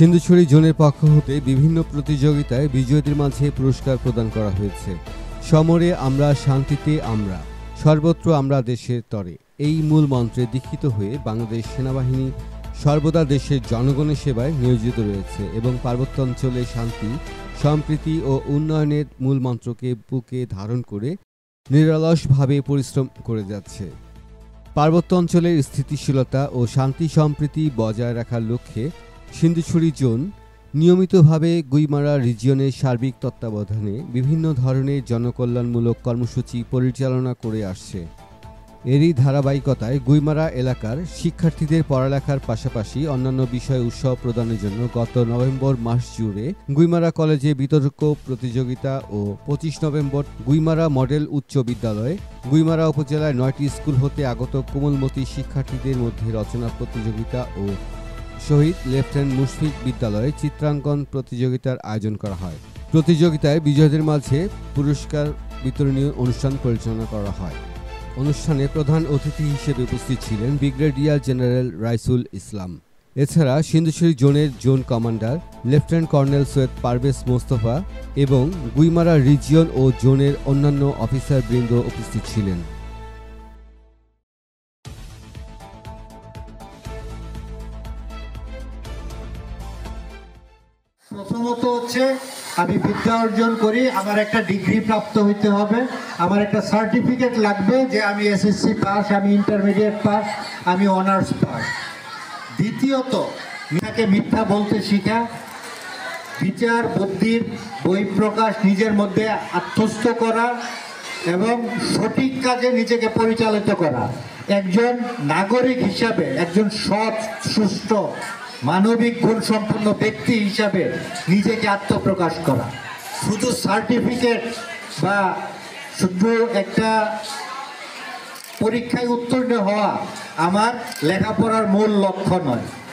সিন্ধুছড়ি জোনের পক্ষ হতে বিভিন্ন প্রতিযোগিতায় বিজয়ীদের মাঝে পুরস্কার প্রদান করা হয়েছে। সমরে আমরা, শান্তিতে আমরা, সর্বত্র আমরা দেশের তরে, এই মূল মন্ত্রে দীক্ষিত হয়ে বাংলাদেশ সেনাবাহিনী সর্বদা দেশের জনগণের সেবায় নিয়োজিত রয়েছে এবং পার্বত্য অঞ্চলে শান্তি, সম্প্রীতি ও উন্নয়নের মূল মন্ত্রকে বুকে ধারণ করে নিরলসভাবে পরিশ্রম করে যাচ্ছে। পার্বত্য অঞ্চলের স্থিতিশীলতা ও শান্তি সম্প্রীতি বজায় রাখার লক্ষ্যে সিন্ধুছড়ি জোন নিয়মিতভাবে গুইমারা রিজিয়নের সার্বিক তত্ত্বাবধানে বিভিন্ন ধরনের জনকল্যাণমূলক কর্মসূচি পরিচালনা করে আসছে। এরই ধারাবাহিকতায় গুইমারা এলাকার শিক্ষার্থীদের পড়ালেখার পাশাপাশি অন্যান্য বিষয় উৎসাহ প্রদানের জন্য গত নভেম্বর মাস জুড়ে গুইমারা কলেজে বিতর্ক প্রতিযোগিতা ও 25 নভেম্বর গুইমারা মডেল উচ্চ বিদ্যালয়ে গুইমারা উপজেলায় 9টি স্কুল হতে আগত কোমলমতি শিক্ষার্থীদের মধ্যে রচনা প্রতিযোগিতা ও শহীদ লেফটেন্যান্ট মুশফিক বিদ্যালয়ে চিত্রাঙ্কন প্রতিযোগিতার আয়োজন করা হয়। প্রতিযোগিতায় বিজয়ীদের মাঝে পুরস্কার বিতরণী অনুষ্ঠান পরিচালনা করা হয়। অনুষ্ঠানে প্রধান অতিথি হিসেবে উপস্থিত ছিলেন ব্রিগেডিয়ার জেনারেল রাইসুল ইসলাম। এছাড়া সিন্ধুছড়ি জোনের zone commander lieutenant colonel Syed Parvez Mostafa এবং গুইমারা রিজিয়ন ও জোনের অন্যান্য অফিসারবৃন্দ উপস্থিত ছিলেন। প্রথমত হচ্ছে আমি বিদ্যা অর্জন করি, আমার একটা ডিগ্রি প্রাপ্ত হইতে হবে, আমার একটা সার্টিফিকেট লাগবে যে আমি এসএসসি পাস, আমি ইন্টারমিডিয়েট পাস, আমি অনার্স পাস। দ্বিতীয়ত মিথ্যাকে মিথ্যা বলতে শিখা, বিচার বুদ্ধির বহিঃপ্রকাশ নিজের মধ্যে আত্মস্থ করা এবং সঠিক কাজে নিজেকে পরিচালিত করা। একজন নাগরিক হিসাবে, একজন সৎ সুষ্ঠ মানবিক গুণ সম্পন্ন ব্যক্তি হিসাবে নিজেকে আত্মপ্রকাশ করা। শুধু সার্টিফিকেট বা শুধু একটা পরীক্ষায় উত্তীর্ণ হওয়া আমার লেখাপড়ার মূল লক্ষ্য নয়।